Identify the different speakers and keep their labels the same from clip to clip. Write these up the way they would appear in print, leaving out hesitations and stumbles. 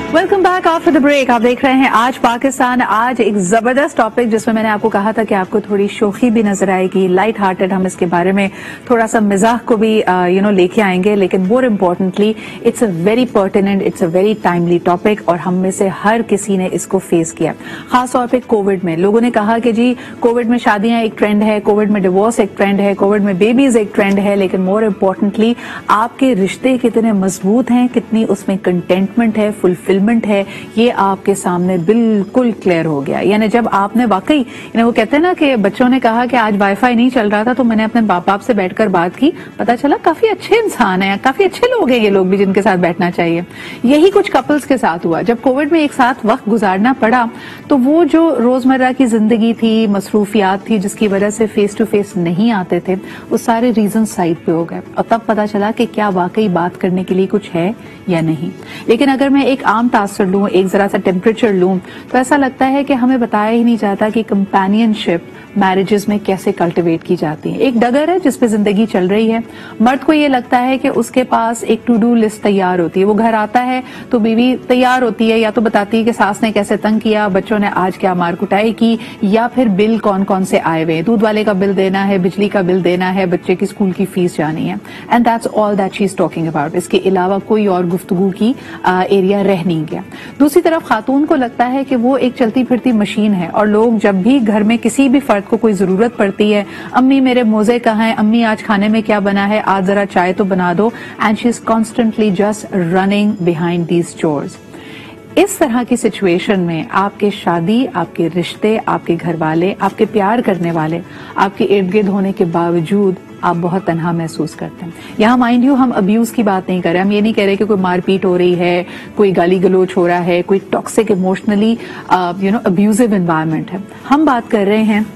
Speaker 1: Welcome back after the break. आप देख रहे हैं आज पाकिस्तान। आज एक जबरदस्त टॉपिक जिसमें मैंने आपको कहा था कि आपको थोड़ी शोखी भी नजर आएगी, लाइट हार्टेड, हम इसके बारे में थोड़ा सा मिजाक को भी लेके आएंगे, लेकिन more importantly it's a very pertinent, it's a very timely topic और हम में से हर किसी ने इसको फेस किया। खासतौर पर कोविड में लोगों ने कहा कि जी कोविड में शादियां एक ट्रेंड है, कोविड में डिवोर्स एक ट्रेंड है, कोविड में बेबीज एक ट्रेंड है, लेकिन मोर इम्पोर्टेंटली आपके रिश्ते कितने मजबूत हैं, कितनी उसमें कंटेंटमेंट है, फुलफिलमेंट है, ये आपके सामने बिल्कुल क्लियर हो गया। यानी जब आपने वाकई वो कहते हैं ना कि बच्चों ने कहा कि आज वाईफाई नहीं चल रहा था तो मैंने अपने बाप से बैठकर बात की, पता चला काफी अच्छे इंसान हैं, काफी अच्छे लोग हैं ये लोग भी जिनके साथ बैठना चाहिए। यही कुछ कपल्स के साथ हुआ। जब कोविड में एक साथ वक्त गुजारना पड़ा तो वो जो रोजमर्रा की जिंदगी थी, मसरूफियात थी, जिसकी वजह से फेस टू फेस नहीं आते थे, वो सारे रीजन साइड पे हो गए और तब पता चला कि क्या वाकई बात करने के लिए कुछ है या नहीं। लेकिन अगर मैं एक आम तासर लूं, एक जरा सा टेम्परेचर लूं, तो ऐसा लगता है कि हमें बताया ही नहीं जाता कि कंपेनियनशिप मैरिजेस में कैसे कल्टिवेट की जाती है। एक डगर है जिसपे जिंदगी चल रही है। मर्द को ये लगता है कि उसके पास एक टू डू लिस्ट तैयार होती है, वो घर आता है तो बीवी तैयार होती है, या तो बताती है कि सास ने कैसे तंग किया, बच्चों ने आज क्या मार कुटाई की, या फिर बिल कौन कौन से आए हुए, दूध वाले का बिल देना है, बिजली का बिल देना है, बच्चे की स्कूल की फीस जानी है, and that's all that she is talking about. इसके अलावा कोई और गुफ्तगू की एरिया रह नहीं गया। दूसरी तरफ खातून को लगता है कि वो एक चलती फिरती मशीन है और लोग जब भी घर में किसी भी फर्द को कोई जरूरत पड़ती है, अम्मी मेरे मोजे कहाँ हैं, अम्मी आज खाने में क्या बना है, आज जरा चाय तो बना दो, and she is constantly just running behind these chores. इस तरह की सिचुएशन में आपके शादी, आपके रिश्ते, आपके घर वाले, आपके प्यार करने वाले आपके इर्द गिर्द होने के बावजूद आप बहुत तन्हा महसूस करते हैं। यहाँ माइंड यू हम अब्यूज की बात नहीं कर रहे, हम ये नहीं कह रहे कि कोई मारपीट हो रही है, कोई गाली गलोच हो रहा है, कोई टॉक्सिक इमोशनली अब्यूजिव एनवायरनमेंट है। हम बात कर रहे हैं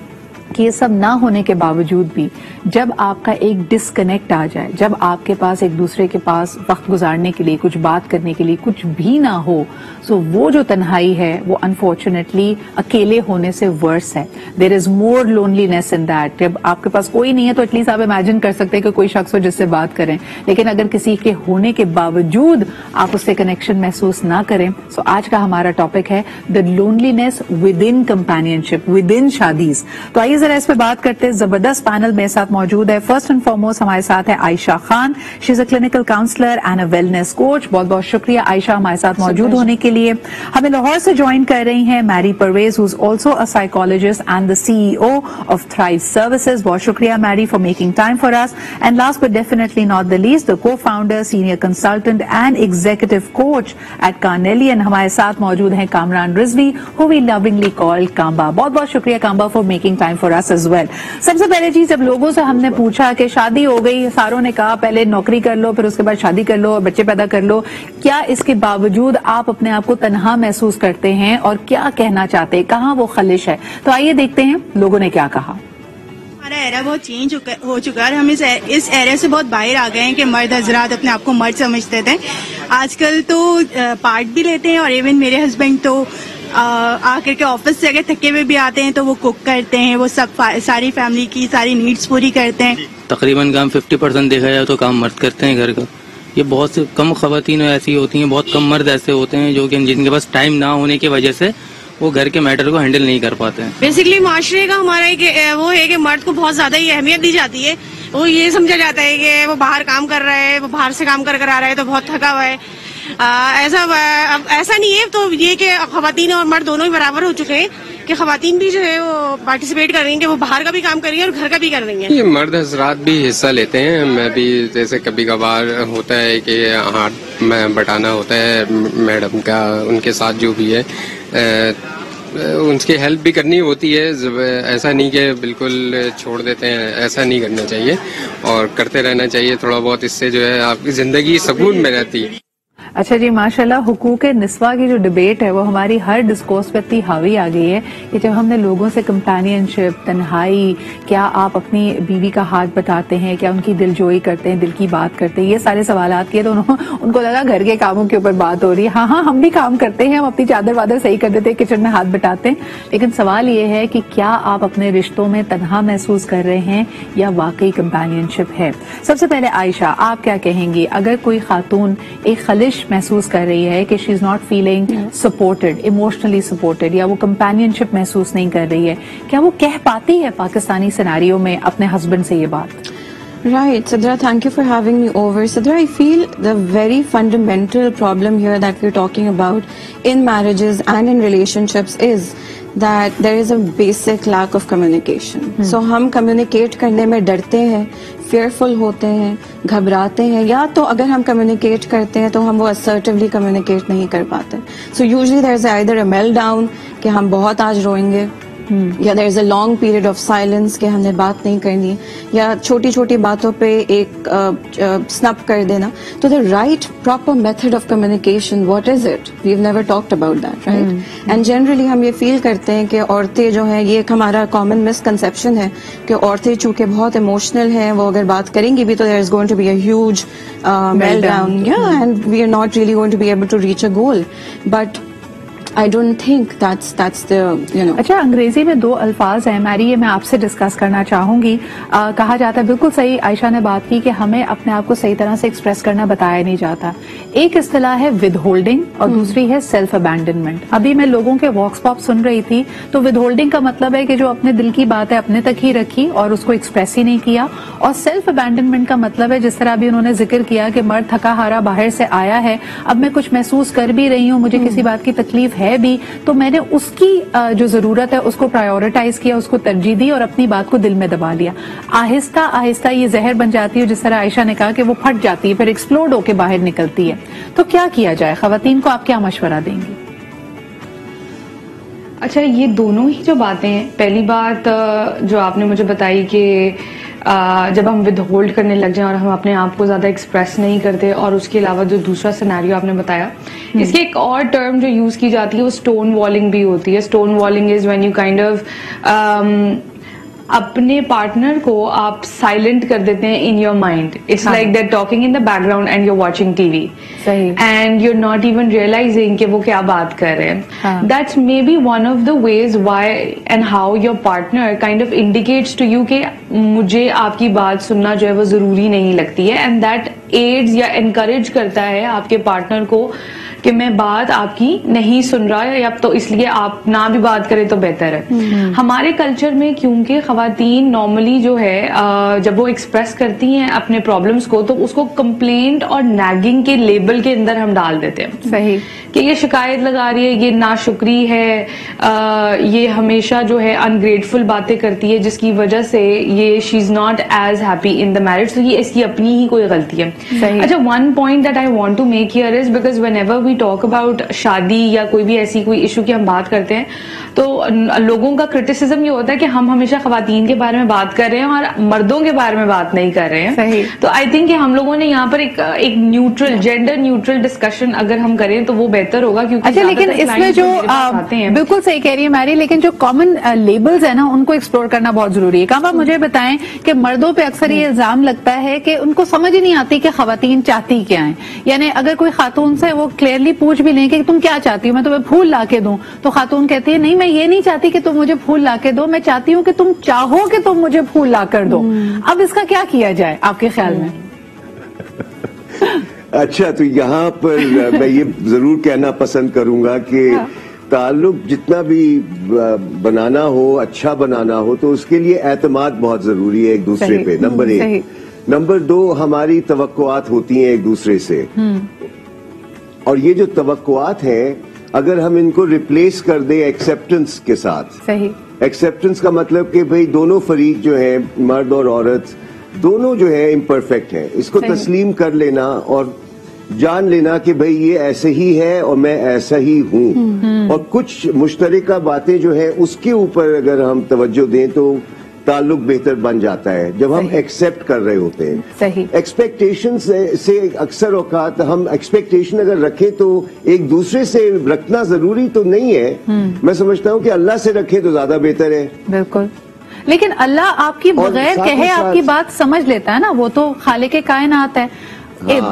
Speaker 1: कि ये सब ना होने के बावजूद भी जब आपका एक डिस्कनेक्ट आ जाए, जब आपके पास एक दूसरे के पास वक्त गुजारने के लिए, कुछ बात करने के लिए कुछ भी ना हो, सो वो जो तन्हाई है वो अनफॉर्चुनेटली अकेले होने से वर्स है। There is more loneliness in that. जब आपके पास कोई नहीं है तो एटलीस्ट आप इमेजिन कर सकते हैं कि कोई शख्स हो जिससे बात करें, लेकिन अगर किसी के होने के बावजूद आप उससे कनेक्शन महसूस ना करें, सो आज का हमारा टॉपिक है the loneliness within companionship, within शादीज। तो आइए जरा इस पे बात करते हैं। जबरदस्त पैनल मेरे साथ मौजूद है। फर्स्ट एंड फॉरमोस्ट हमारे साथ है Ayesha Khan, she is a clinical counsellor and a wellness coach. बहुत बहुत शुक्रिया आयशा हमारे साथ मौजूद होने के लिए। हमें लाहौर से ज्वाइन कर रही हैं Mary Parvez, who is also a psychologist and the CEO of Thrive Services. बहुत शुक्रिया Mary for making time for us. And last but definitely not the least, the co founder, senior consultant and executive coach at Carnelian, हमारे साथ मौजूद हैं Kamran Rizvi, who we lovingly called Kamba. बहुत बहुत शुक्रिया Kamba for making time for us as well. सबसे पहले चीज, जब लोगों से हमने पूछा कि शादी हो गई, सारों ने कहा पहले नौकरी कर लो, फिर उसके बाद शादी कर लो और बच्चे पैदा कर लो, क्या इसके बावजूद आप अपने आप को तन्हा महसूस करते हैं और क्या कहना चाहते हैं, कहाँ वो खलिश है? तो आइए देखते हैं लोगों ने क्या कहा।
Speaker 2: हमारा एरा बहुत चेंज हो चुका है। हम इस एरा से बहुत बाहर आ गए हैं कि मर्द हजरात अपने आप को मर्द समझते थे। आजकल तो पार्ट भी लेते हैं, और इवन मेरे हस्बैंड तो आकर के ऑफिस से अगर थके हुए भी आते हैं तो वो कुक करते हैं, वो सब सारी फैमिली की सारी नीड्स पूरी करते हैं।
Speaker 3: तकरीबन काम 50% देखा जाए तो काम मर्द करते हैं घर का। ये बहुत से कम खवातीन ऐसी होती हैं, बहुत कम मर्द ऐसे होते हैं जो कि जिनके पास टाइम ना होने की वजह से वो घर के मैटर को हैंडल नहीं कर पाते हैं।
Speaker 2: बेसिकली माशरे का हमारा वो है कि मर्द को बहुत ज्यादा ही अहमियत दी जाती है। वो ये समझा जाता है कि वो बाहर काम कर रहा है, वो बाहर से काम कर आ रहा है तो बहुत थका हुआ है। ऐसा नहीं है। तो ये कि खवातीन और मर्द दोनों ही बराबर हो चुके हैं कि खवातीन भी जो है वो पार्टिसिपेट कर रही हैं कि वो बाहर का भी काम कर रही है और घर का भी कर रही है।
Speaker 4: ये मर्द हजरात भी हिस्सा लेते हैं। मैं भी जैसे कभी कभार होता है कि हाथ में बटाना होता है मैडम का, उनके साथ जो भी है उनकी हेल्प भी करनी होती है। ऐसा नहीं कि बिल्कुल छोड़ देते हैं, ऐसा नहीं करना चाहिए और करते रहना चाहिए थोड़ा बहुत। इससे जो है आपकी जिंदगी सुकून में रहती है।
Speaker 1: अच्छा जी, माशाल्लाह हुकूक निस्वा की जो डिबेट है वो हमारी हर डिस्कोर्स पे इतनी हावी आ गई है कि जब हमने लोगों से कंपेनियनशिप, तन्हाई, क्या आप अपनी बीवी का हाथ बटाते हैं, क्या उनकी दिलजोई करते हैं, दिल की बात करते हैं, ये सारे सवालात किए तो उनको लगा घर के कामों के ऊपर बात हो रही है। हाँ हाँ, हम भी काम करते हैं, हम अपनी चादर वादर सही कर देते हैं, किचन में हाथ बटाते हैं, लेकिन सवाल ये है कि क्या आप अपने रिश्तों में तन्हा महसूस कर रहे हैं या वाकई कंपेनियनशिप है? सबसे पहले आयशा, आप क्या कहेंगी अगर कोई खातून एक खलिश محسوس کر رہی ہے کہ she is not feeling supported, emotionally supported, یا وہ کمپینینشپ محسوس نہیں کر رہی ہے, کیا وہ کہہ پاتی ہے پاکستانی سیناریو میں اپنے ہسبینڈ سے یہ بات؟
Speaker 5: Right, Sidra, thank you for having me over. Sidra, I feel the very fundamental problem here that we're talking about in marriages and in relationships is that there is a basic lack of communication. So ہم communicate کرنے میں ڈرتے ہیں, fearful ہوتے ہیں, گھبراتے ہیں, یا تو اگر ہم communicate کرتے ہیں تو ہم وہ assertively communicate نہیں کر پاتے. So usually there is either a meltdown کہ ہم بہت آج روئیں گے, یا there is a long period of silence کہ ہم نے بات نہیں کرنی, یا چھوٹی چھوٹی باتوں پہ ایک snap کر دینا. تو the right proper method of communication, what is it? We've never talked about that, right? And generally ہم یہ feel کرتے ہیں کہ عورتیں جو ہیں, یہ ایک ہمارا common misconception ہے کہ عورتیں چونکہ بہت emotional ہیں, وہ اگر بات کریں گی بھی تو there is going to be a huge meltdown, yeah, and we are not really going to be able to reach a goal. But I don't think that's the, you know.
Speaker 1: اچھا, انگریزی میں 2 الفاظ ہیں میری, یہ میں آپ سے ڈسکس کرنا چاہوں گی. کہا جاتا ہے, بالکل صحیح عائشہ نے بات کی, کہ ہمیں اپنے آپ کو صحیح طرح سے ایکسپریس کرنا بتایا نہیں جاتا. ایک اصطلاح ہے ود ہولڈنگ اور دوسری ہے سیلف ابینڈنمنٹ. ابھی میں لوگوں کے واکس پاپ سن رہی تھی, تو ود ہولڈنگ کا مطلب ہے کہ جو اپنے دل کی بات ہے اپنے تک ہی رکھی اور اس کو ایکسپریس ہی نہیں کیا, اور سیلف ابینڈنمنٹ کا مطلب ہے جس طرح ابھی انہوں نے ذکر کیا کہ مرد تھکا ہارا باہر سے آیا ہے, اب میں کچھ محسوس کر بھی رہی ہوں, مجھے کسی بات کی تکلیف ہے بھی, تو میں نے اس کی جو ضرورت ہے اس کو پرائیورٹائز کیا, اس کو ترجیح دی اور اپنی بات کو دل میں دبا لیا. آہستہ آہستہ یہ زہر بن جاتی ہے, جس طرح عائشہ نے کہا کہ وہ پھٹ جاتی ہے, پھر ایکسپلوڈ ہو کے باہر نکلتی ہے. تو کیا کیا جائے؟ خواتین کو آپ کیا مشورہ دیں گی؟
Speaker 6: اچھا, یہ دونوں ہی جو باتیں ہیں, پہلی بات جو آپ نے مجھے بتائی کہ جب ہم ود ہولڈ کرنے لگ جائیں اور ہم اپنے آپ کو زیادہ ایکسپریس نہیں کرتے, اور اس کے علاوہ جو دوسرا سیناریو آپ نے بتایا, اس کی ایک اور ٹرم جو یوز کی جاتی ہے وہ اسٹون والنگ بھی ہوتی ہے. Stonewalling is when you kind of اپنے پارٹنر کو آپ سائلنٹ کر دیتے ہیں in your mind. It's like that talking in the background and you watching TV and you not even realising کہ وہ کیا بات کر رہے ہیں. That's maybe one of the ways why and how your partner kind of indicates to you کہ مجھے آپ کی بات سننا جو ہے وہ ضروری نہیں لگتی ہے, اینڈ دیٹ ایڈز یا انکریج کرتا ہے آپ کے پارٹنر کو کہ میں بات آپ کی نہیں سن رہا ہے, یا تو اس لیے آپ نہ بھی بات کریں تو بہتر ہے. ہمارے کلچر میں کیونکہ خواتین نارملی جو ہے جب وہ ایکسپریس کرتی ہیں اپنے پرابلمس کو, تو اس کو کمپلینٹ اور نیگنگ کے لیبل کے اندر ہم ڈال دیتے ہیں.
Speaker 1: صحیح,
Speaker 6: کہ یہ شکایت لگا رہی ہے, یہ ناشکری ہے, یہ ہمیشہ جو ہے انگریٹفل باتیں کرتی ہے, جس کی وجہ سے یہ she is not as happy in the marriage. تو یہ اس کی اپنی ہی کوئی غلطی ہے. اچھا, one point that I want to make here is, because whenever we talk about شادی یا کوئی بھی ایسی کوئی ایشو کی ہم بات کرتے ہیں, تو لوگوں کا کرٹیسزم یہ ہوتا ہے کہ ہم ہمیشہ خواتین کے بارے میں بات کر رہے ہیں اور مردوں کے بارے میں بات نہیں کر رہے ہیں. تو آئی تھنک کہ ہم لوگوں نے یہاں پر ایک نیوٹرل, جینڈر نیوٹرل ڈسکشن اگر ہم کریں تو وہ بہتر ہوگا. کیونکہ
Speaker 1: اچھا, لیکن اس میں جو بالکل صحیح کہہ رہی ہے میری, لیکن جو کامن لیبلز ہیں نا ان کو ایکسپلور کرنا بہت ضروری ہے. کہاں مجھے بتائیں کہ مردوں پہ اکثر یہ الزام لگتا ہے کہ ان کو سمجھ ہی نہیں آتی کہ خواتین چاہتی کیا ہیں. یعنی اگر کوئی خاتون سے وہ کلیئرلی پوچھ بھی لیں کہ تم کیا چاہتی ہو, میں تمہیں پھول لا کے دوں, تو خاتون کہتی ہے نہیں, میں یہ نہیں چاہتی کہ تم مجھے پھول لا کے دو, میں چاہتی ہوں کہ تم چاہو کہ تم مجھے پھول لا کر دو. اب اس کا کیا کیا جائے آپ کے خیال میں؟
Speaker 7: اچھا, تو یہاں پر میں یہ ضرور کہنا پسند کروں گا کہ تعلق جتنا بھی بنانا ہو, اچھا بنانا ہو, تو اس کے لیے اعتماد بہت ضروری ہے ایک دوسرے پہ, نمبر 1. نمبر 2, ہماری توقعات ہوتی ہیں ایک دوسرے سے, اور یہ جو توقعات ہیں اگر ہم ان کو ریپلیس کر دیں ایکسیپٹنس کے ساتھ. ایکسیپٹنس کا مطلب کہ بھئی دونوں فریق جو ہیں, مرد اور عورت دونوں جو ہے امپرفیکٹ ہیں, اس کو تسلیم کر لینا اور جان لینا کہ بھئی یہ ایسے ہی ہے اور میں ایسا ہی ہوں, اور کچھ مشترکہ باتیں جو ہیں اس کے اوپر اگر ہم توجہ دیں تو تعلق بہتر بن جاتا ہے جب ہم ایکسپٹ کر رہے ہوتے ہیں. ایکسپیکٹیشن سے اکثر اوقات ہم ایکسپیکٹیشن اگر رکھیں تو ایک دوسرے سے رکھنا ضروری تو نہیں ہے, میں سمجھتا ہوں کہ اللہ سے رکھیں تو زیادہ بہتر ہے.
Speaker 1: بالکل, لیکن اللہ آپ کی بغیر کہے آپ کی بات سمجھ لیتا ہے نا, وہ تو خالق کائنات ہے.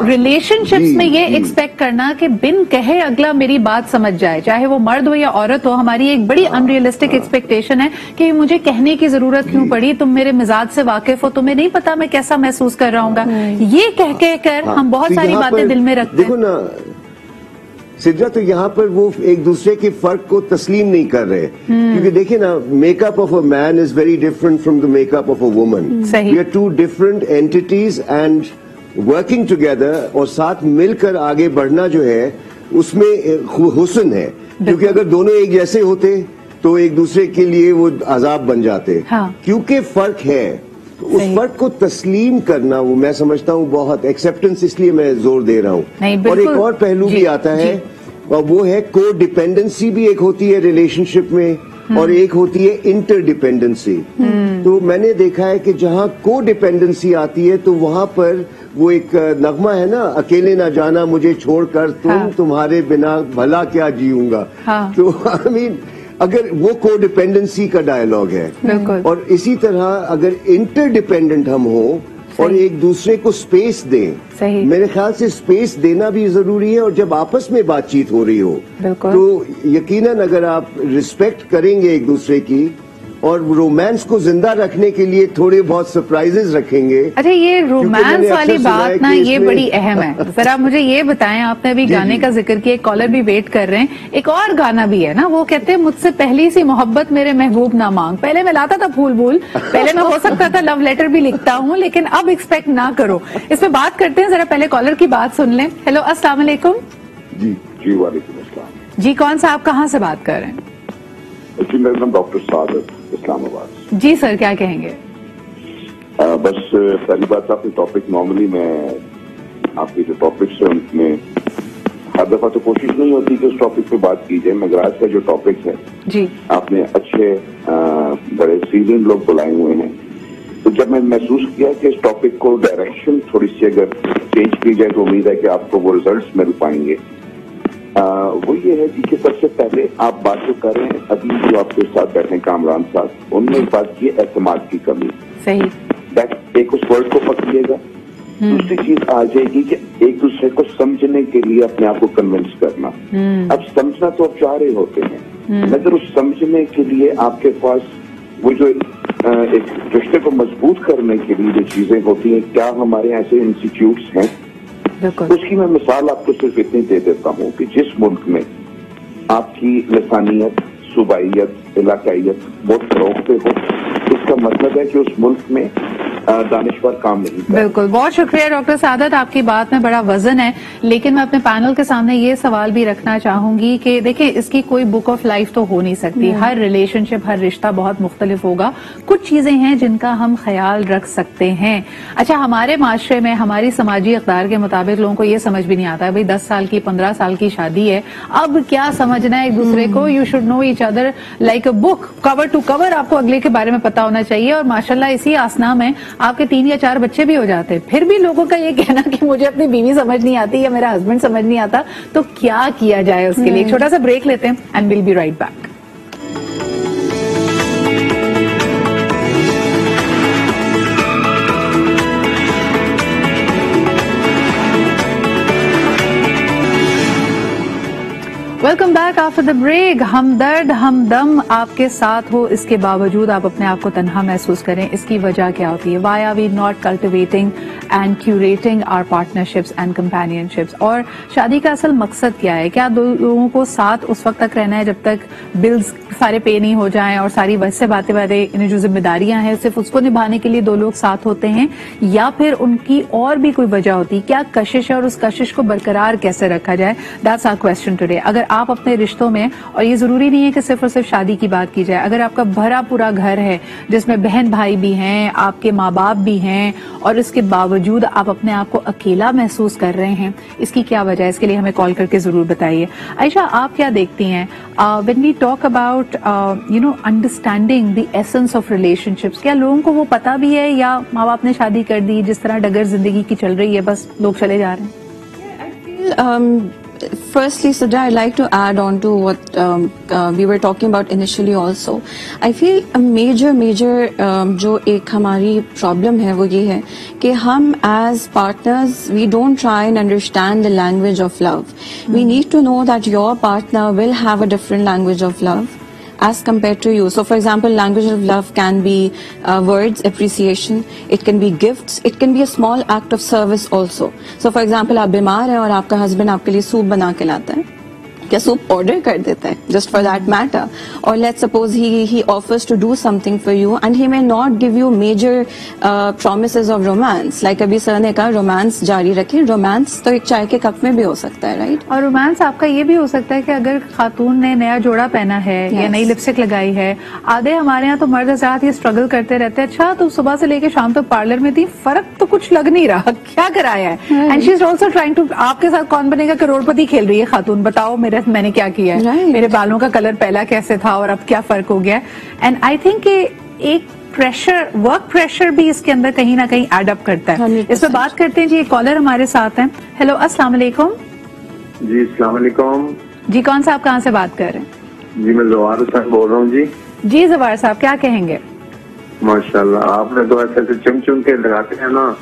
Speaker 1: ریلیشن شپس میں یہ ایکسپیکٹ کرنا کہ بن کہے اگلا میری بات سمجھ جائے, چاہے وہ مرد ہو یا عورت ہو, ہماری ایک بڑی ان ریئلسٹک ایکسپیکٹیشن ہے کہ مجھے کہنے کی ضرورت کیوں پڑی, تم میرے مزاج سے واقف ہو, تمہیں نہیں پتا میں کیسا محسوس کر رہا ہوں گا. یہ کہہ کر ہم بہت ساری باتیں دل میں رکھتے ہیں.
Speaker 7: دیکھو نا, सिद्रा तो यहाँ पर वो एक दूसरे के फर्क को तस्लीम नहीं कर रहे, क्योंकि देखिए ना, makeup of a man is very different from the makeup of a woman. We are two different entities and working together, और साथ मिलकर आगे बढ़ना जो है उसमें हुस्न है. क्योंकि अगर दोनों एक जैसे होते तो एक दूसरे के लिए वो अजाब बन जाते. क्योंकि फर्क है, उस फर्क को तस्लीम करना, वो मैं समझता हूँ बहुत एक्सेप्टेंस, इसलिए मैं जोर दे रहा हूँ. और एक और पहलू भी आता है, और वो है को डिपेंडेंसी भी एक होती है रिलेशनशिप में, और एक होती है इंटरडिपेंडेंसी. तो मैंने देखा है कि जहाँ को डिपेंडेंसी आती है तो वहां पर वो एक नगमा है ना, अकेले ना जाना मुझे छोड़कर तुम, तुम्हारे बिना भला क्या जीऊंगा. तो आई मीन अगर वो को डिपेंडेंसी का डायलॉग है, और इसी तरह अगर इंटरडिपेंडेंट हम हो और एक दूसरे को स्पेस दें, मेरे ख्याल से स्पेस देना भी जरूरी है. और जब आपस में बातचीत हो रही हो तो यकीनन अगर आप रिस्पेक्ट करेंगे एक दूसरे की और रोमांस को जिंदा रखने के लिए थोड़े बहुत सरप्राइजेस रखेंगे.
Speaker 1: अच्छा, ये रोमांस वाली बात ना, ये बड़ी अहम है. जरा मुझे ये बताएं, आपने अभी गाने का जिक्र किया, एक कॉलर भी वेट कर रहे हैं. एक और गाना भी है ना, वो कहते हैं मुझसे पहली सी मोहब्बत मेरे महबूब ना मांग. पहले मैं लाता था फूल फूल, पहले मैं हो सकता था लव लेटर भी लिखता हूँ, लेकिन अब एक्सपेक्ट ना करो. इस पे बात करते हैं, जरा पहले कॉलर की बात सुन लें. हेलो, अस्सलाम वालेकुम.
Speaker 8: जी वालेकुम अस्सलाम.
Speaker 1: जी, कौन सा, आप कहाँ से बात कर रहे हैं?
Speaker 8: जी, मेरा नाम डॉक्टर सादत, इस्लामाबाद.
Speaker 1: जी सर, क्या कहेंगे?
Speaker 8: बस पहली बात, आपने टॉपिक, नॉर्मली मैं आपके जो टॉपिक्स है उनमें हर दफा तो कोशिश नहीं होती कि उस टॉपिक पे बात की जाए, मगर आज का जो टॉपिक है
Speaker 1: जी,
Speaker 8: आपने अच्छे बड़े सीजन लोग बुलाए हुए हैं. तो जब मैं महसूस किया कि इस टॉपिक को डायरेक्शन थोड़ी सी अगर चेंज की जाए तो उम्मीद है कि आपको वो रिजल्ट मिल पाएंगे. वो ये है जी कि सबसे पहले आप बात जो कर रहे हैं, अभी जो आपके साथ बैठे हैं कामरान साहब, उन्होंने एक बात की एतमाद की कमी.
Speaker 1: सही.
Speaker 8: एक उस वर्ड को पकड़िएगा. दूसरी चीज आ जाएगी कि एक दूसरे को समझने के लिए अपने आप को कन्विंस करना. अब समझना तो आप चाह रहे होते हैं, मगर उस समझने के लिए आपके पास वो जो एक रिश्ते को मजबूत करने के लिए जो चीजें होती हैं, क्या हमारे ऐसे इंस्टीट्यूट्स हैं? उसकी मैं मिसाल आपको सिर्फ इतनी दे देता हूँ कि जिस मुल्क में आपकी लसानियत, सूबाइयत, इलाकाइयत बहुत फरोग पे हो, उसका मतलब है कि उस मुल्क में दानिश्वर काम नहीं करते.
Speaker 1: बिल्कुल, बहुत शुक्रिया डॉक्टर सादत, आपकी बात में बड़ा वजन है. लेकिन मैं अपने पैनल के सामने ये सवाल भी रखना चाहूंगी कि देखिए, इसकी कोई बुक ऑफ लाइफ तो हो नहीं सकती. हर रिलेशनशिप, हर रिश्ता बहुत मुख्तलिफ होगा. कुछ चीजें हैं जिनका हम ख्याल रख सकते हैं. अच्छा, हमारे माशरे में, हमारी समाजी अक़दार के मुताबिक लोगों को ये समझ भी नहीं आता है, भाई 10 साल की 15 साल की शादी है, अब क्या समझना है एक दूसरे को. You should know each other like a book, cover to cover. आपको अगले के बारे में पता होना चाहिए. और माशाल्लाह इसी आसना में आपके 3 या 4 बच्चे भी हो जाते हैं. फिर भी लोगों का ये कहना कि मुझे अपनी बीवी समझ नहीं आती या मेरा हस्बैंड समझ नहीं आता. तो क्या किया जाए उसके लिए? छोटा सा ब्रेक लेते हैं and will be right back. Welcome back after the break. हमदर्द हमदम आपके साथ हो, इसके बावजूद आप अपने आप को तन्हा महसूस करें. इसकी वजह क्या होती है? Why are we not cultivating and curating our partnerships and companionships? और शादी का असल मकसद क्या है? क्या दो लोगों को साथ उस वक्त तक रहना है जब तक बिल्स सारे पे नहीं हो जाएं और सारी वैसे बातें जो जिम्मेदारियां हैं सिर्फ उसको निभाने के लिए 2 लोग साथ होते हैं, या फिर उनकी और भी कोई वजह होती है? क्या कशिश है और उस कशिश को बरकरार कैसे रखा जाए? That's our question today. अगर आप अपने रिश्तों में, और ये जरूरी नहीं है कि सिर्फ और सिर्फ शादी की बात की जाए, अगर आपका भरा पूरा घर है जिसमें बहन भाई भी हैं, आपके माँ बाप भी हैं, और इसके बावजूद आप अपने आप को अकेला महसूस कर रहे हैं, इसकी क्या वजह है? इसके लिए हमें कॉल करके जरूर बताइए. आयशा, आप क्या देखती हैं when we talk about understanding the essence of relationships? क्या लोगों को वो पता भी है, या माँ बाप ने शादी कर दी, जिस तरह डगर जिंदगी की चल रही है, बस लोग चले जा रहे हैं?
Speaker 5: Firstly, Sidra, I'd like to add on to what we were talking about initially also. I feel a major जो एक हमारी problem है वो ये है कि हम as partners, we don't try and understand the language of love. We need to know that your partner will have a different language of love as compared to you. So for example, language of love can be words, appreciation, it can be gifts, it can be a small act of service also. So for example, आप बीमार हैं और आपका husband आपके लिए soup बना के लाता है, کیا سوپ آرڈر کر دیتا ہے جسٹ فار دیٹ میٹر. اور let suppose he offers to do something for you and he may not give you major promises of romance. Like ابھی سر نے کہا رومانس جاری رکھیں, رومانس تو ایک چائے کے کپ میں بھی ہو سکتا ہے, رائٹ.
Speaker 1: اور رومانس آپ کا یہ بھی ہو سکتا ہے کہ اگر خاتون نے نیا جوڑا پہنا ہے یا نئی لپسٹک لگائی ہے, آدھے ہمارے یہاں تو مرد حضرات یہ اسٹرگل کرتے رہتے ہیں, اچھا تو صبح سے لے کے شام تک پارلر میں تھی, فرق تو کچھ لگ نہیں رہا, کیا کرایا ہے. And she is also trying to, آپ کے ساتھ کون بنے گا کروڑ پتی کھیل رہی ہے خاتون, بتاؤ میں نے کیا کیا ہے, میرے بالوں کا کلر پہلا کیسے تھا اور اب کیا فرق ہو گیا. اینڈ آئی تھنک کہ ایک پریشر, ورک پریشر بھی اس کے اندر کہیں نہ کہیں ایڈ اپ کرتا ہے. اس پہ بات کرتے ہیں جی, ایک کالر ہمارے ساتھ ہیں. ہیلو, السلام علیکم.
Speaker 9: جی السلام علیکم.
Speaker 1: جی کون صاحب کہاں سے بات کر رہے ہیں؟
Speaker 9: جی میں زوار حسین بول رہا ہوں.
Speaker 1: جی زوار صاحب کیا کہیں گے؟
Speaker 9: ماشاء اللہ, آپ نے تو ایسے چم چم کے لگاتے ہیں نا.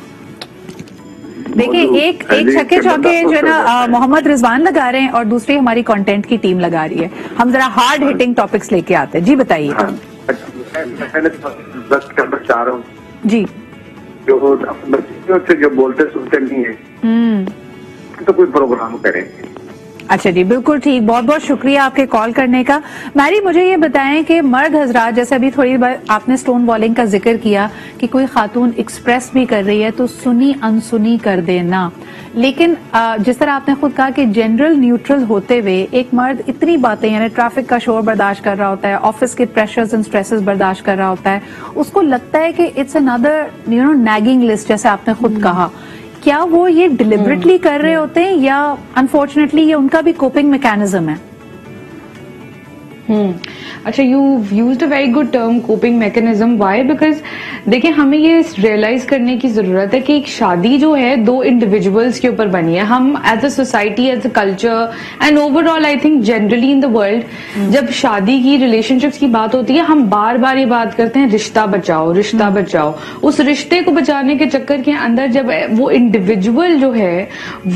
Speaker 1: دیکھیں ایک چھکے چوکے جو ہے نا محمد رضوان لگا رہے ہیں اور دوسری ہماری کانٹینٹ کی ٹیم لگا رہی ہے. ہم ذرا ہارڈ ہٹنگ ٹاپکس لے کے آتے ہیں. جی بتائیے.
Speaker 9: میں چاہ رہا ہوں
Speaker 1: جی,
Speaker 9: جو بچوں سے جو بولتے سنتے نہیں ہیں تو کوئی پروگرام کریں.
Speaker 1: اچھا جی, بالکل ٹھیک, بہت بہت شکریہ آپ کے کال کرنے کا. میری مجھے یہ بتائیں کہ مرد حضرات, جیسے ابھی تھوڑی بار آپ نے سٹون والنگ کا ذکر کیا کہ کوئی خاتون ایکسپریس بھی کر رہی ہے تو سنی انسنی کر دینا, لیکن جس طرح آپ نے خود کہا کہ جنرل نیوٹرل ہوتے ہوئے ایک مرد اتنی باتیں, یعنی ٹریفک کا شور برداشت کر رہا ہوتا ہے, آفس کے پریشرز اینڈ سٹریسز برداشت کر رہا ہوتا ہے, اس کو لگتا ہے کہ اٹس اندر نیگنگ لسٹ, جیسے آپ نے خود کہا. کیا وہ یہ ڈیلیبریٹلی کر رہے ہوتے ہیں یا انفارچونیٹلی یہ ان کا بھی کوپنگ میکینزم ہے؟
Speaker 6: اچھا, you used a very good term coping mechanism. Why? Because دیکھیں ہمیں یہ ریئلائز کرنے کی ضرورت ہے کہ ایک شادی جو ہے دو انڈیویجولس کے اوپر بنی ہے. ہم as a society, as a culture and over all I think generally in the world, جب شادی کی ریلیشن شپس کی بات ہوتی ہے ہم بار بار یہ بات کرتے ہیں رشتہ بچاؤ, رشتہ بچاؤ. اس رشتے کو بچانے کے چکر کے اندر جب وہ انڈیویجول جو ہے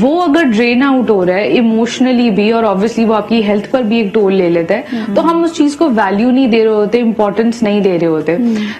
Speaker 6: وہ اگر ڈرین آؤٹ ہو رہا ہے ایموشنلی بھی, اور آبویسلی وہ آپ کی ہیلتھ پر بھی ایک ٹول لے لیتا ہے, تو ہم اس چیز کو ویلیو نہیں دے رہے ہوتے, امپورٹینس نہیں دے رہے ہوتے.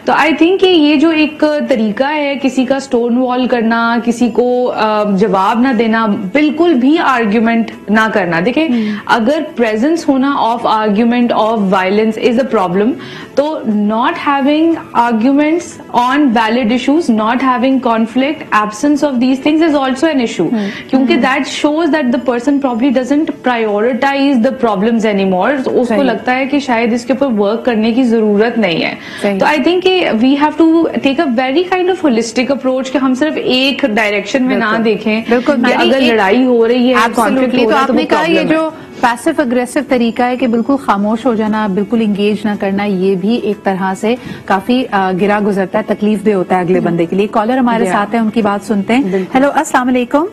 Speaker 6: تو آئی تھنک کہ یہ جو ایک طریقہ ہے کسی کا اسٹون وال کرنا, کسی کو جواب نہ دینا, بالکل بھی آرگیومنٹ نہ کرنا. دیکھیں اگر پریزنس ہونا of argument of violence is a problem, تو not having arguments on valid issues, not having conflict, absence of these things is also an issue, کیونکہ that shows that the person probably doesn't prioritise the problems any more. اس کو لگتا ہے کہ شاید اس کے اوپر ورک کرنے کی ضرورت نہیں ہے. تو آئی تھنک کہ we have to take a very kind of holistic approach, کہ ہم صرف ایک ڈائریکشن میں نہ دیکھیں. اگر لڑائی ہو رہی ہے, کانفلکٹ ہو رہا ہے,
Speaker 1: تو آپ نے کہا یہ جو پیسو اگریسو طریقہ ہے کہ بالکل خاموش ہو جانا, بالکل انگیج نہ کرنا, یہ بھی ایک طرح سے کافی گرا گزرتا ہے, تکلیف دہ ہوتا ہے اگلے بندے کے لیے. کالر ہمارے ساتھ ہیں, ان کی بات سنتے ہیں. ہیلو, السلام علیکم.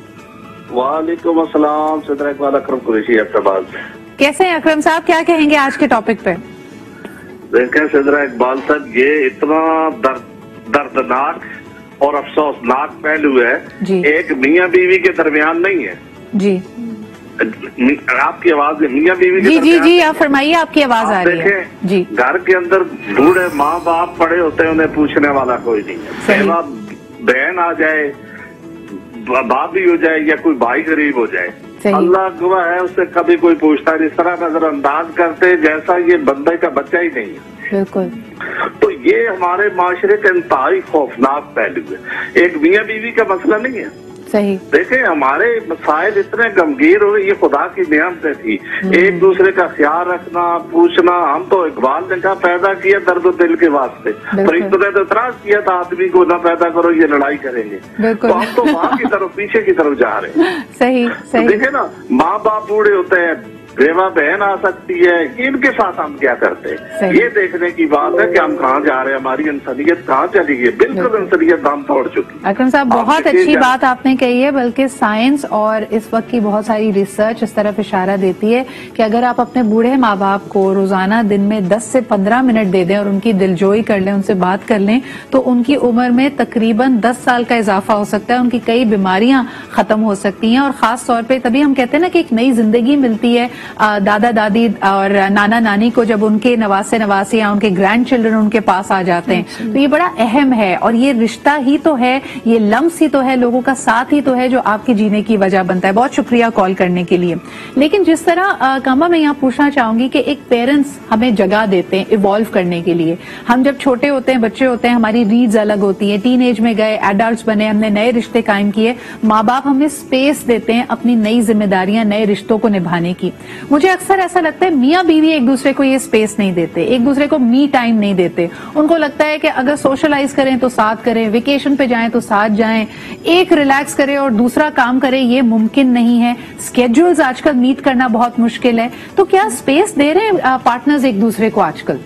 Speaker 10: وعلیکم السلام. صدر اقبال اکرم قریشی احمدآباد.
Speaker 1: کیسے ہیں اکرم صاحب, کیا کہیں گے آج کے ٹاپک پہ؟
Speaker 10: دیکھیں صدر اقبال صاحب, یہ اتنا دردناک اور افسوسناک پہلو ہے, ایک میاں بیوی کے درمیان نہیں ہے.
Speaker 1: جی
Speaker 10: آپ کی آواز میاں بیوی
Speaker 1: جی جی جی آپ فرمائیے, آپ کی آواز آ رہی ہے. جی,
Speaker 10: گھر کے اندر بوڑھے ماں باپ پڑے ہوتے ہیں, انہیں پوچھنے والا کوئی نہیں ہے. بیوہ بہن آ جائے, باپ بھی ہو جائے یا کوئی بھائی غریب ہو جائے, اللہ گواہ ہے اس سے کبھی کوئی پوچھتا ہے. اس طرح نظر انداز کرتے جیسا یہ بندے کا بچہ ہی نہیں ہے.
Speaker 1: بالکل.
Speaker 10: تو یہ ہمارے معاشرے کا انتہائی خوفناک پہلو ہے, ایک میاں بیوی کا مسئلہ نہیں ہے.
Speaker 1: صحیح.
Speaker 10: دیکھیں ہمارے مسائل اتنے گمگیر ہو رہے, یہ خدا کی نعمتیں تھی, ایک دوسرے کا خیال رکھنا, پوچھنا. ہم تو اقبال نے کہا پیدا کیا درد و دل کے واسطے, فرشتوں نے تو اعتراض کیا تھا آدمی کو نہ پیدا کرو یہ لڑائی کریں گے. تو ہم تو وہاں کی طرف پیچھے کی طرف جا رہے ہیں.
Speaker 1: صحیح صحیح.
Speaker 10: دیکھیں نا, ماں باپ بوڑھے ہوتے ہیں, بیوہ بہن آ سکتی ہے, ان کے ساتھ ہم کیا کرتے ہیں, یہ دیکھنے کی بات ہے کہ ہم کہاں جا رہے ہیں, ہماری انسانیت کہاں چلی گئی. بالکل انسانیت دم توڑ چکی.
Speaker 1: اکرم صاحب بہت اچھی بات آپ نے کہی ہے, بلکہ سائنس اور اس وقت کی بہت ساری ریسرچ اس طرف اشارہ دیتی ہے کہ اگر آپ اپنے بوڑھے ماں باپ کو روزانہ دن میں 10 سے 15 منٹ دے دیں اور ان کی دلجوئی کر لیں, ان سے بات کر لیں, تو ان کی عمر میں تقریباً 10 سال کا اضافہ ہو سکتا ہے, ان کی کئی بیماریاں ختم ہو سکتی ہیں. اور خاص طور پہ تبھی ہم کہتے ہیں نا کہ ایک نئی زندگی ملتی ہے, दादा दादी और नाना नानी को जब उनके नवासे नवासी या उनके ग्रैंड चिल्ड्रन उनके पास आ जाते हैं, तो ये बड़ा अहम है और ये रिश्ता ही तो है, ये लम्स ही तो है, लोगों का साथ ही तो है जो आपके जीने की वजह बनता है। बहुत शुक्रिया कॉल करने के लिए। लेकिन जिस तरह कामा मैं यहाँ पूछना चाहूंगी कि एक पेरेंट्स हमें जगह देते हैं इवॉल्व करने के लिए। हम जब छोटे होते हैं, बच्चे होते हैं, हमारी रीड्स अलग होती है, टीन एज में गए, एडल्ट्स बने, हमने नए रिश्ते कायम किए, माँ बाप हमें स्पेस देते हैं अपनी नई जिम्मेदारियां, नए रिश्तों को निभाने की। मुझे अक्सर ऐसा लगता है मियाँ बीवी एक दूसरे को ये स्पेस नहीं देते, एक दूसरे को मी टाइम नहीं देते। उनको लगता है कि अगर सोशलाइज करें तो साथ करें, वेकेशन पे जाएं तो साथ जाएं, एक रिलैक्स करे और दूसरा काम करे, ये मुमकिन नहीं है। स्केड्यूल्स आजकल मीट करना बहुत मुश्किल है। तो क्या स्पेस दे रहे हैं पार्टनर्स एक दूसरे को आजकल?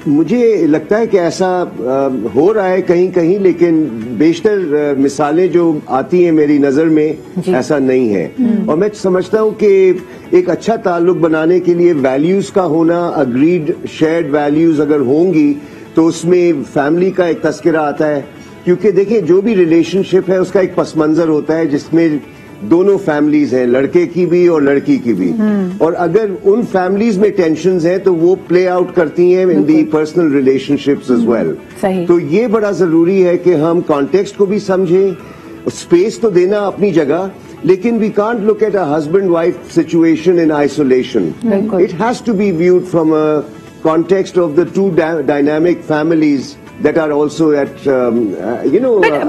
Speaker 7: मुझे लगता है कि ऐसा हो रहा है कहीं कहीं, लेकिन बेशतर मिसालें जो आती हैं मेरी नजर में ऐसा नहीं है। और मैं समझता हूं कि एक अच्छा ताल्लुक बनाने के लिए वैल्यूज का होना, अग्रीड शेयर्ड वैल्यूज अगर होंगी तो उसमें फैमिली का एक तस्करा आता है। क्योंकि देखिए, जो भी रिलेशनशिप है उसका एक पस मंजर होता है जिसमें दोनों फैमिलीज हैं, लड़के की भी और लड़की की भी। और अगर उन फैमिलीज में टेंशन्स हैं तो वो प्ले आउट करती हैं इन दी पर्सनल रिलेशनशिप्स एज वेल। तो ये बड़ा जरूरी है कि हम कॉन्टेक्स्ट को भी समझें, स्पेस तो देना अपनी जगह, लेकिन we can't look at a husband wife situation in isolation. It has to be viewed from a context of the two dynamic families that are also at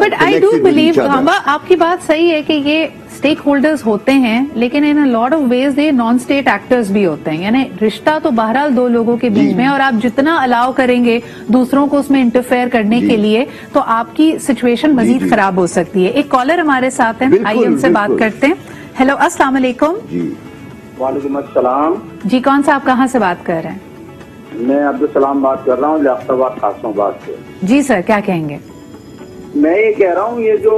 Speaker 1: but I do believe आपकी बात सही है कि ये stake holders होते हैं, लेकिन in a lot of ways they non state actors भी होते हैं। यानी रिश्ता तो बहरहाल दो लोगों के बीच में, और आप जितना अलाउ करेंगे दूसरों को उसमें इंटरफेयर करने के लिए तो आपकी सिचुएशन मजीद खराब हो सकती है। एक कॉलर हमारे साथ है, आइए उनसे बात करते हैं। हेलो, अस्सलाम वालेकुम।
Speaker 11: वालेकुम अस्सलाम
Speaker 1: जी, कौन सा, आप कहाँ से बात कर रहे हैं?
Speaker 11: मैं अब्दुल सलाम बात कर रहा हूँ, लियाकताबाद खासमाबाद से।
Speaker 1: जी सर, क्या कहेंगे?
Speaker 11: मैं ये कह रहा हूँ, ये जो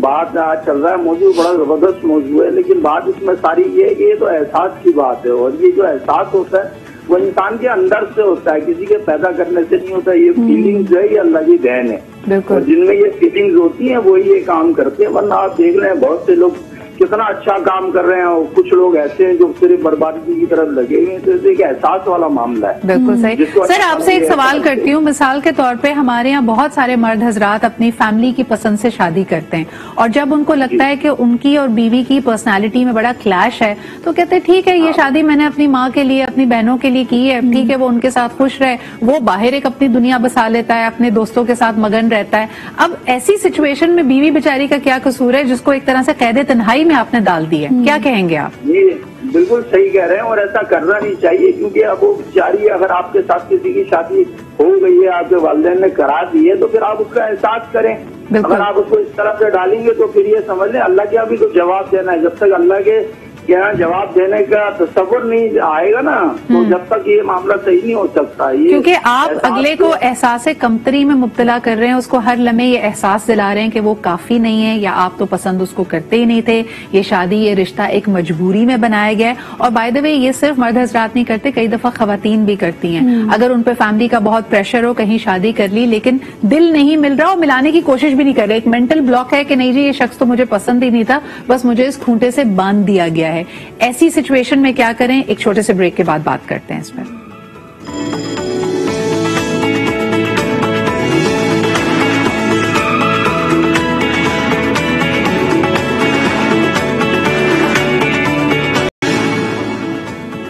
Speaker 11: बात आज चल रहा है मौजू बड़ा जबरदस्त मौजू है, लेकिन बात इसमें सारी ये है कि ये तो एहसास की बात है, और ये जो एहसास होता है वो इंसान के अंदर से होता है, किसी के पैदा करने से नहीं होता। ये फीलिंग्स है, ये अल्लाह की देन है, और जिनमें ये फीलिंग्स होती हैं वही ये काम करते हैं। वरना आप देख रहे हैं बहुत से लोग कितना अच्छा काम कर रहे हैं, और कुछ लोग ऐसे हैं जो सिर्फ बर्बादी की तरफ लगे हुए हैं। तो एक एहसास वाला मामला है।
Speaker 1: बिल्कुल सही। सर, आपसे एक सवाल करती हूँ। मिसाल के तौर पे हमारे यहाँ बहुत सारे मर्द हजरात अपनी फैमिली की पसंद से शादी करते हैं, और जब उनको लगता है कि उनकी और बीवी की पर्सनालिटी में बड़ा क्लैश है तो कहते हैं ठीक है, ये शादी मैंने अपनी माँ के लिए, अपनी बहनों के लिए की है, ठीक है, वो उनके साथ खुश रहे, वो बाहर एक अपनी दुनिया बसा लेता है, अपने दोस्तों के साथ मगन रहता है। अब ऐसी सिचुएशन में बीवी बेचारी का क्या कसूर है जिसको एक तरह से कैद तन्हाई में आपने डाल दी है? क्या कहेंगे आप?
Speaker 11: ये बिल्कुल सही कह रहे हैं, और ऐसा करना नहीं चाहिए, क्योंकि अब वो बेचारी अगर आपके साथ किसी की शादी हो गई है, आपके वालिदैन ने करा दी है, तो फिर आप उसका एहसास करें। अगर आप उसको इस तरफ से डालेंगे तो फिर ये समझ लें अल्लाह के अभी तो जवाब देना है। जब तक अल्लाह के क्या जवाब देने का तस्वुर नहीं आएगा ना, तो जब तक ये मामला सही नहीं हो सकता। ये
Speaker 1: क्योंकि आप अगले को एहसास कमतरी में मुब्तला कर रहे हैं, उसको हर लम्हे ये एहसास दिला रहे हैं कि वो काफी नहीं है, या आप तो पसंद उसको करते ही नहीं थे, ये शादी, ये रिश्ता एक मजबूरी में बनाया गया है। और बाय द वे, ये सिर्फ मर्द हजरात नहीं करते, कई दफा खवातीन भी करती हैं। अगर उन पे फैमिली का बहुत प्रेशर हो, कहीं शादी कर ली लेकिन दिल नहीं मिल रहा, और मिलाने की कोशिश भी नहीं कर रहे, एक मेंटल ब्लॉक है कि नहीं जी, ये शख्स तो मुझे पसंद ही नहीं था, बस मुझे इस खूंटे से बांध दिया गया है। ऐसी सिचुएशन में क्या करें? एक छोटे से ब्रेक के बाद बात करते हैं इस पर।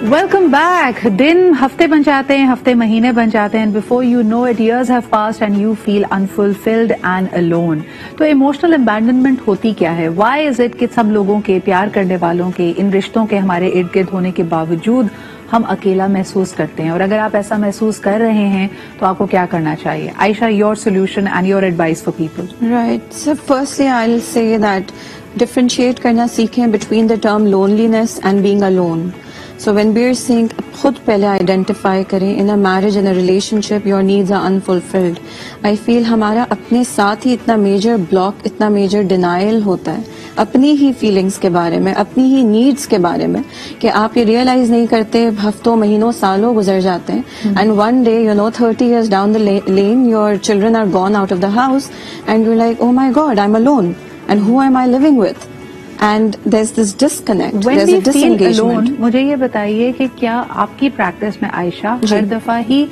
Speaker 1: Welcome back. दिन हफ्ते बन जाते हैं, हफ्ते महीने बन जाते हैं, before you know it years have passed and you feel unfulfilled and alone. तो इमोशनल अबैंडनमेंट होती क्या है? व्हाई इज इट कि सब लोगों के, प्यार करने वालों के, इन रिश्तों के हमारे इर्द गिर्द होने के बावजूद हम अकेला महसूस करते हैं? और अगर आप ऐसा महसूस कर रहे हैं तो आपको क्या करना चाहिए? Ayesha, your solution and your advice for people.
Speaker 5: Right, so firstly I will say that differentiate करना सीखें between the term loneliness and being alone. So when we're saying खुद पहले आइडेंटिफाई करें, in a marriage, in a relationship, your needs are unfulfilled. I feel हमारा अपने साथ ही इतना major block, इतना मेजर डिनाइल होता है अपनी ही फीलिंग्स के बारे में, अपनी ही नीड्स के बारे में, कि आप ये रियलाइज नहीं करते, हफ्तों, महीनों, सालों गुजर जाते हैं, and one day, you know, 30 years down the lane, your children are gone out of the house, and you're like, oh my God, I'm alone, and who am I living with? and there's this disconnect,
Speaker 1: When
Speaker 5: there's
Speaker 1: we
Speaker 5: a
Speaker 1: feel
Speaker 5: disengagement.
Speaker 1: alone, مجھے یہ بتائیے کہ کیا آپ کی practice میں عائشہ ہر دفعہ ہی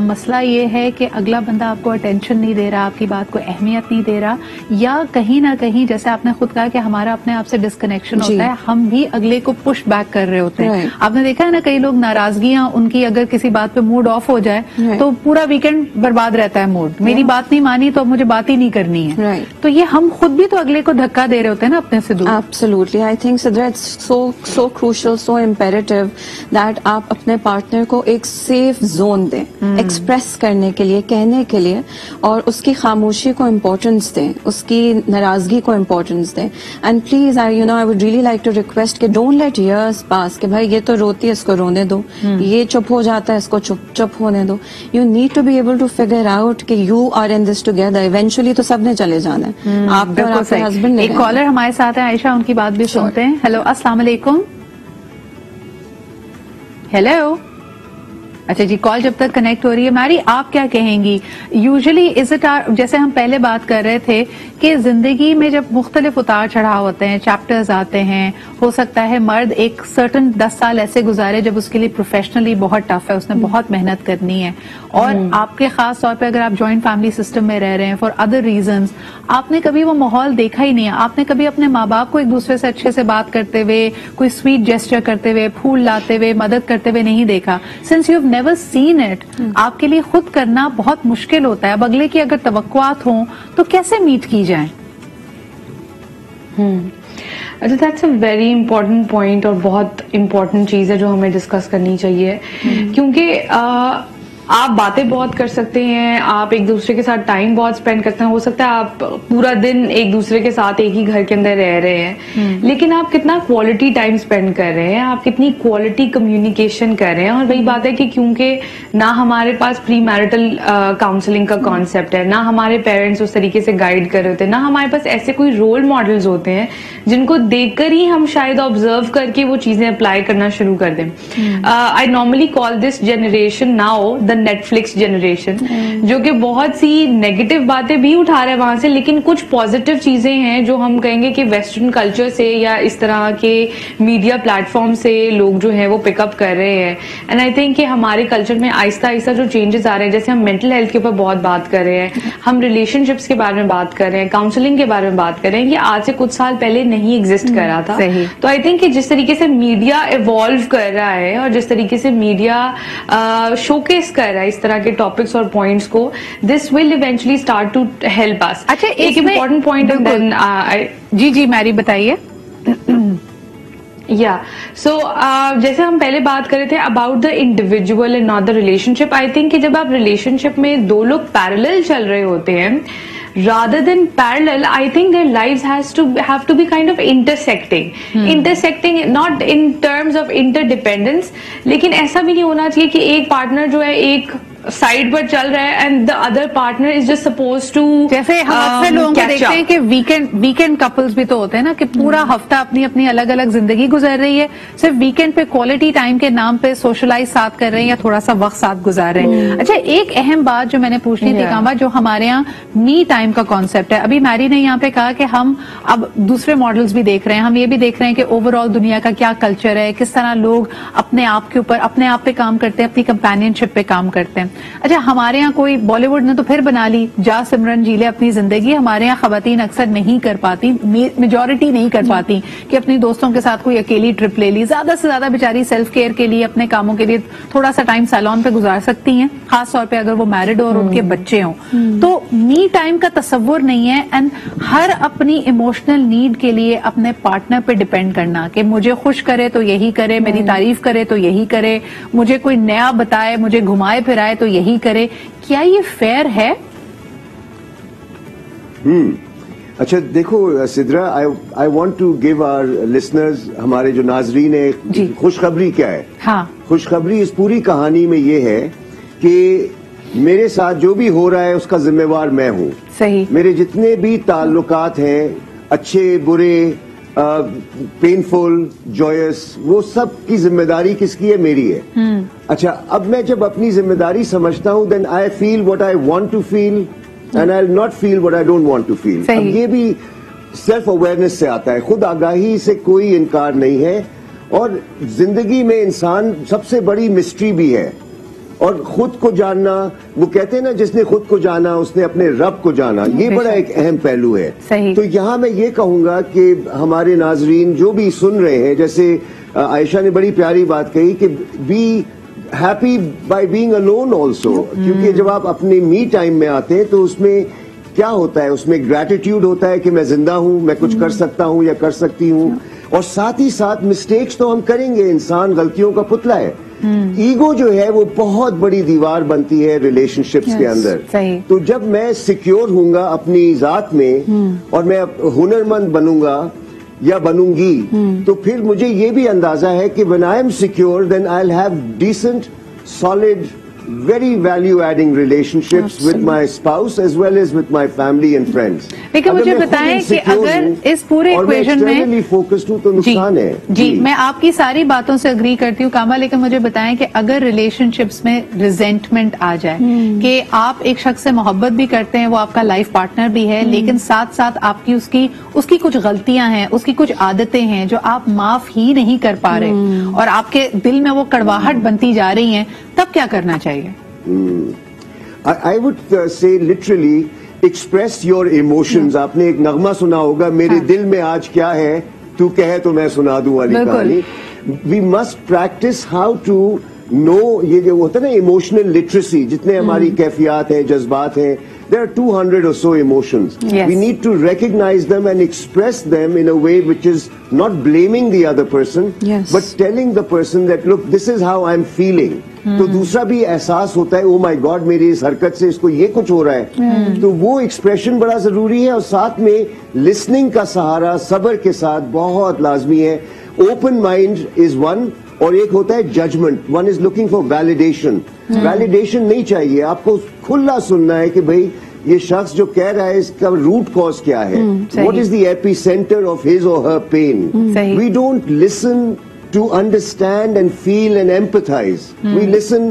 Speaker 1: مسئلہ یہ ہے کہ اگلا بندہ آپ کو اٹینشن نہیں دے رہا, آپ کی بات کو اہمیت نہیں دے رہا, یا کہیں نہ کہیں جیسے آپ نے خود کہا کہ ہمارا اپنے آپ سے ڈسکنیکشن ہوتا ہے, ہم بھی اگلے کو پش بیک کر رہے ہوتے ہیں. آپ نے دیکھا ہے نا کئی لوگ ناراضگیاں ان کی اگر کسی بات پہ موڈ آف ہو جائے تو پورا ویکینڈ برباد رہتا ہے موڈ, میری بات نہیں مانی تو اب مجھے بات ہی نہیں کرنی ہے. تو یہ ہم خود بھی تو اگلے کو دھکا دے رہے ہوتے ہیں نا اپنے سے دور.
Speaker 5: Absolutely. I think Sidra, it's so crucial, so imperative that آپ اپنے پارٹنر کو ایک سیف زون دیں ایکسپریس کرنے کے لیے, کہنے کے لیے, اور اس کی خاموشی کو امپورٹنس دیں, اس کی ناراضگی کو امپورٹنس دیں. And please I would really like to request کہ don't let years pass کہ بھائی یہ تو روتی ہے اس کو رونے دو, یہ چپ ہو جاتا ہے اس کو چپ ہونے دو. You need to be able to figure out کہ you are in this together. Eventually تو سب نے چلے جانا ہے, آپ اور آپ کے ہسبینڈ نے.
Speaker 1: ایک کالر ہمارے ساتھ ہے عائشہ, ان کی بات بھی سنتے ہیں. ہیلو, السلام علیکم. ہیلو, اچھا جی, کال جب تک کنیکٹ ہو رہی ہے, میری آپ کیا کہیں گی؟ یوزلی از اٹ, جیسے ہم پہلے بات کر رہے تھے کہ زندگی میں جب مختلف اتار چڑھاؤ ہوتے ہیں, چیپٹرز آتے ہیں, ہو سکتا ہے مرد ایک سرٹن 10 سال ایسے گزارے جب اس کے لیے پروفیشنلی بہت ٹف ہے, اس نے بہت محنت کرنی ہے, اور آپ کے خاص طور پہ اگر آپ جوائنٹ فیملی سسٹم میں رہ رہے ہیں فار ادر ریزنز, آپ نے کبھی وہ ماحول دیکھا ہی نہیں ہے. آپ نے کبھی اپنے ماں باپ کو ایک دوسرے سے اچھے سے بات کرتے ہوئے, کوئی سویٹ جیسچر کرتے ہوئے, پھول لاتے ہوئے, مدد کرتے ہوئے نہیں دیکھا. Since you have never seen it, آپ کے لیے خود کرنا بہت مشکل ہوتا ہے. اب اگلے کی اگر توقعات ہوں تو کیسے میٹ کی جائیں؟
Speaker 6: That's a very important point اور بہت امپورٹنٹ چیز ہے جو ہمیں ڈسکس کرنی چاہیے, کیونکہ آپ باتیں بہت کر سکتے ہیں, آپ ایک دوسرے کے ساتھ ٹائم بہت اسپینڈ کرتے ہیں, ہو سکتا ہے آپ پورا دن ایک دوسرے کے ساتھ ایک ہی گھر کے اندر رہ رہے ہیں, لیکن آپ کتنا کوالٹی ٹائم اسپینڈ کر رہے ہیں, آپ کتنی کوالٹی کمیونیکیشن کر رہے ہیں. اور وہی بات ہے کہ کیونکہ نہ ہمارے پاس پری میرٹل کاؤنسلنگ کا کانسیپٹ ہے, نہ ہمارے پیرنٹس اس طریقے سے گائیڈ کر رہے ہوتے ہیں, نہ ہمارے پاس ایسے کوئی رول ماڈلز ہوتے ہیں جن کو دیکھ کر ہی ہم شاید آبزرو کر کے وہ چیزیں اپلائی کرنا شروع کر دیں. I normally call this generation now the Netflix generation, جو کہ بہت سی نیگیٹو باتیں بھی اٹھا رہے ہیں وہاں سے, لیکن کچھ پازیٹیو چیزیں ہیں جو ہم کہیں گے کہ ویسٹرن کلچر سے یا اس طرح کے میڈیا پلیٹ فارم سے لوگ جو ہیں وہ پک اپ کر رہے ہیں. اینڈ آئی تھنک کہ ہمارے کلچر میں آہستہ آہستہ جو چینجز آ رہے ہیں, جیسے ہم مینٹل ہیلتھ کے اوپر بہت بات کر رہے ہیں, ہم ریلیشن شپس کے بارے میں بات کر رہے ہیں, کاؤنسلنگ کے بارے میں بات کر رہے ہیں, یہ آج سے کچھ سال پہلے نہیں ایگزسٹ کر رہا تھا. تو آئی تھنک کہ جس طریقے سے میڈیا ایوالو کر رہا ہے اور جس طریقے سے میڈیا شوکیس کر رہا ہے اس طرح کے ٹاپکس اور پوائنٹس کو, this will eventually start to help us.
Speaker 1: اچھا,
Speaker 6: ایک امپورٹنٹ پوائنٹ.
Speaker 1: جی میری بتائیے.
Speaker 6: سو جیسے ہم پہلے بات کر رہے تھے about the individual and not the relation ship, I think کہ جب آپ ریلیشن شپ میں دو لوگ پیرلل چل رہے ہوتے ہیں, rather than parallel, I think their lives have to be kind of intersecting not in terms of interdependence, لیکن ایسا بھی نہیں ہونا چاہیے کہ ایک پارٹنر جو ہے ایک سائڈ پر چل رہا ہے and the other partner is just suppose to,
Speaker 1: جیسے ہم اکثر لوگوں کو دیکھتے ہیں کہ ویکینڈ کپلز بھی تو ہوتے ہیں نا, کہ پورا ہفتہ اپنی اپنی الگ الگ زندگی گزر رہی ہے, صرف ویکینڈ پہ کوالٹی ٹائم کے نام پہ سوشلائز ساتھ کر رہے ہیں یا تھوڑا سا وقت ساتھ گزار رہے ہیں. اچھا, ایک اہم بات جو میں نے پوچھنی تھی کامبا, جو ہمارے یہاں می ٹائم کا کانسیپٹ ہے, ابھی میری نے یہاں پہ کہا کہ ہم اب دوسرے ماڈلز بھی دیکھ رہے ہیں, ہم یہ بھی دیکھ رہے ہیں کہ اوور آل دنیا کا کیا کلچر ہے, کس طرح لوگ اپنے آپ کے اوپر اپنے آپ پہ کام کرتے ہیں, اپنی کمپینین شپ پہ کام کرتے ہیں. اچھا, ہمارے یہاں کوئی بالی ووڈ نے تو پھر بنا لی جا سمرن جی لے اپنی زندگی, ہمارے یہاں خواتین اکثر نہیں کر پاتی, میجورٹی نہیں کر پاتی کہ اپنی دوستوں کے ساتھ کوئی اکیلی ٹرپ لے لی, زیادہ سے زیادہ بیچاری سیلف کیئر کے لیے اپنے کاموں کے لیے تھوڑا سا ٹائم سیلون پہ گزار سکتی ہیں, خاص طور پہ اگر وہ میرڈ اور ان کے بچے ہوں. تو می ٹائم کا تصور نہیں ہے, اینڈ ہر اپنی ایموشنل نیڈ کے لیے اپنے پارٹنر پہ ڈیپینڈ کرنا کہ مجھے خوش کرے تو یہی کرے, میری تعریف کرے تو یہی کرے, مجھے کوئی نیا بتائے, مجھے گھمائے پھرائے تو یہی کرے. کیا یہ فیئر ہے؟
Speaker 7: اچھا دیکھو Sidra, I want to give our listeners, ہمارے جو ناظرین ہیں, خوشخبری کیا ہے.
Speaker 1: ہاں,
Speaker 7: خوشخبری اس پوری کہانی میں یہ ہے کہ میرے ساتھ جو بھی ہو رہا ہے اس کا ذمہ وار میں ہوں.
Speaker 1: صحیح.
Speaker 7: میرے جتنے بھی تعلقات ہیں, اچھے برے, پینفل جویس, وہ سب کی ذمہ داری کس کی ہے؟ میری ہے. اچھا, اب میں جب اپنی ذمہ داری سمجھتا ہوں, then I feel what I want to feel and I not feel what I don't want to feel. اب یہ بھی सेल्फ अवेयरनेस से आता है, खुद आगाही से कोई इनकार नहीं है। और जिंदगी में इंसान सबसे बड़ी मिस्ट्री भी है, और खुद को जानना, वो कहते हैं ना जिसने खुद को जाना उसने अपने रब को जाना, ये बड़ा एक अहम पहलू है। तो यहाँ मैं ये कहूंगा कि हमारे नाजरीन जो भी सुन रहे हैं, जैसे आयशा ने बड़ी प्यारी बात कही कि be happy by being alone also, क्योंकि जब आप अपने मी टाइम में आते हैं तो उसमें क्या होता है, उसमें ग्रेटिट्यूड होता है कि मैं जिंदा हूं, मैं कुछ कर सकता हूं या कर सकती हूं, और साथ ही साथ मिस्टेक्स तो हम करेंगे, इंसान गलतियों का पुतला है। ईगो जो है वो बहुत बड़ी दीवार बनती है रिलेशनशिप्स के अंदर। तो जब मैं सिक्योर हूंगा अपनी जात में और मैं हुनरमंद बनूंगा या बनूंगी, तो फिर मुझे ये भी अंदाजा है कि when I am secure then I will have decent, solid, very value adding relationships with my spouse as well as with my family and friends.
Speaker 1: लेकिन मुझे बताएं कि अगर इस पूरे इक्वेशन में
Speaker 7: फोकस्ड हूं तो नुकसान है।
Speaker 1: जी, मैं आपकी सारी बातों से अग्री करती हूँ कामा, लेकिन मुझे बताएं कि अगर रिलेशनशिप्स में रिजेंटमेंट आ जाए कि आप एक शख्स से मोहब्बत भी करते हैं, वो आपका लाइफ पार्टनर भी है, लेकिन साथ साथ आपकी उसकी कुछ गलतियां हैं, उसकी कुछ आदतें हैं जो आप माफ ही नहीं कर पा रहे और आपके दिल में वो कड़वाहट बनती जा रही है, तब क्या करना चाहिए?
Speaker 7: I would say literally express your emotions. आपने एक नगमा सुना होगा, मेरे दिल में आज क्या है, तू कहे तो मैं सुना दूं वाली कहानी। We must practice how to know, ये जो होता है ना इमोशनल लिटरेसी, जितने हमारी कैफियत हैं, जज्बात हैं, there are 200 or so emotions. We need to recognize them and express them in a way which is not blaming the other person, but telling the person that look, this is how I'm feeling. तो दूसरा भी एहसास होता है, oh my God मेरी इस हरकत से इसको ये कुछ हो रहा है, तो वो एक्सप्रेशन बड़ा जरूरी है। और साथ में लिसनिंग का सहारा सब्र के साथ बहुत लाजमी है। ओपन माइंड इज वन, और एक होता है judgement, one is looking for validation. Validation नहीं चाहिए, आपको खुला सुनना है कि भाई ये शख्स जो कह रहा है इसका रूट कॉज क्या है, what is the epicentre of his or her pain. We don't listen to understand and feel and empathize. We listen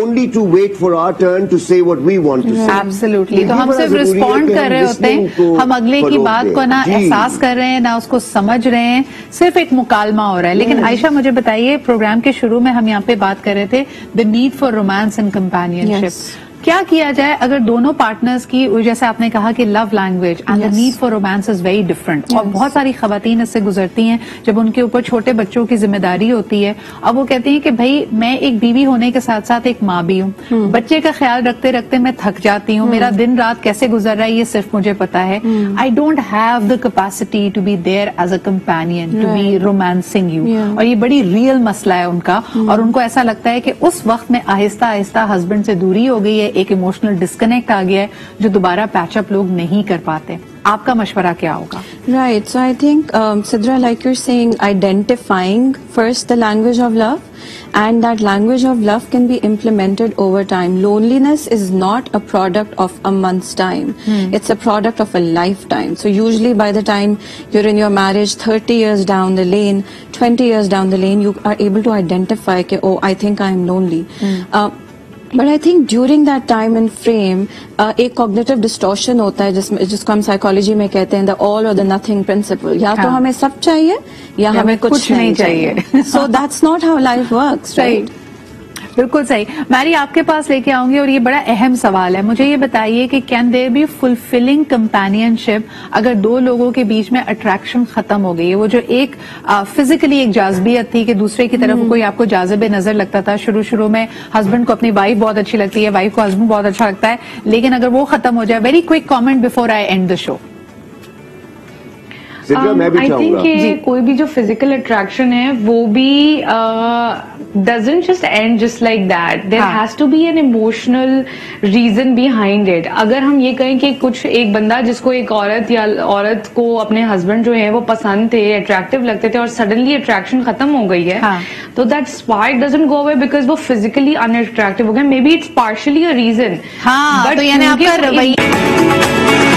Speaker 7: only to wait for our turn to say what we want to say.
Speaker 1: Absolutely. तो हम सिर्फ respond कर रहे होते हैं, हम अगले की बात को ना एहसास कर रहे हैं ना उसको समझ रहे हैं, सिर्फ एक मुकालमा हो रहा है। लेकिन आयशा मुझे बताइए, प्रोग्राम के शुरू में हम यहाँ पे बात कर रहे थे the need for romance and companionship. क्या किया जाए अगर दोनों पार्टनर्स की, जैसे आपने कहा कि love language and the need for romance is very different, और बहुत सारी खवातीन इससे गुजरती हैं जब उनके ऊपर छोटे बच्चों की जिम्मेदारी होती है। अब वो कहती हैं कि भाई मैं एक बीवी होने के साथ साथ एक माँ भी हूँ, बच्चे का ख्याल रखते रखते मैं थक जाती हूँ, मेरा दिन रात कैसे गुजर रहा है ये सिर्फ मुझे पता है, I don't have the capacity to be there as a companion to be romancing you. और ये बड़ी रियल मसला है उनका, और उनको ऐसा लगता है कि उस वक्त में आहिस्ता आहिस्ता हस्बैंड से दूरी हो गई है, एक इमोशनल डिस्कनेक्ट आ गया है जो दोबारा पैचअप लोग नहीं कर पाते। आपका मशवरा क्या होगा?
Speaker 5: Right, so I think Sidra, like you're saying, identifying first the language of love, and that language of love can be implemented over time. Loneliness is not a product of a month's time. It's a product of a lifetime. So usually by the time you're in your marriage, 30 years down the lane, 20 years down the lane, you are able to identify कि oh, I think I'm lonely. But I think during that time and frame एक cognitive distortion होता है जिसको हम psychology में कहते हैं the all or the nothing principle. या तो हमें सब चाहिए या हमें कुछ नहीं चाहिए। So that's not how life works, right?
Speaker 1: बिल्कुल सही। मैरी, आपके पास लेके आऊंगी, और ये बड़ा अहम सवाल है। मुझे ये बताइए कि can there be fulfilling companionship अगर दो लोगों के बीच में अट्रैक्शन खत्म हो गई है? वो जो एक फिजिकली एक जाज़बियत थी कि दूसरे की तरफ कोई आपको जाज़िबे नजर लगता था, शुरू में हस्बैंड को अपनी वाइफ बहुत अच्छी लगती है, वाइफ को हस्बैंड बहुत अच्छा लगता है, लेकिन अगर वो खत्म हो जाए, very quick comment before I and the show.
Speaker 6: I think कोई भी जो फिजिकल अट्रैक्शन है वो भी doesn't just end just like that. There has to be an emotional reason behind it. अगर हम ये कहें कि कुछ एक बंदा जिसको एक औरत या औरत को अपने हस्बैंड जो है वो पसंद थे, अट्रैक्टिव लगते थे, और सडनली अट्रैक्शन खत्म हो गई है, तो that spark doesn't go away because वो फिजिकली अनअट्रैक्टिव हो गया। Maybe it's partially a reason, but
Speaker 1: तो यानी आपका रवैया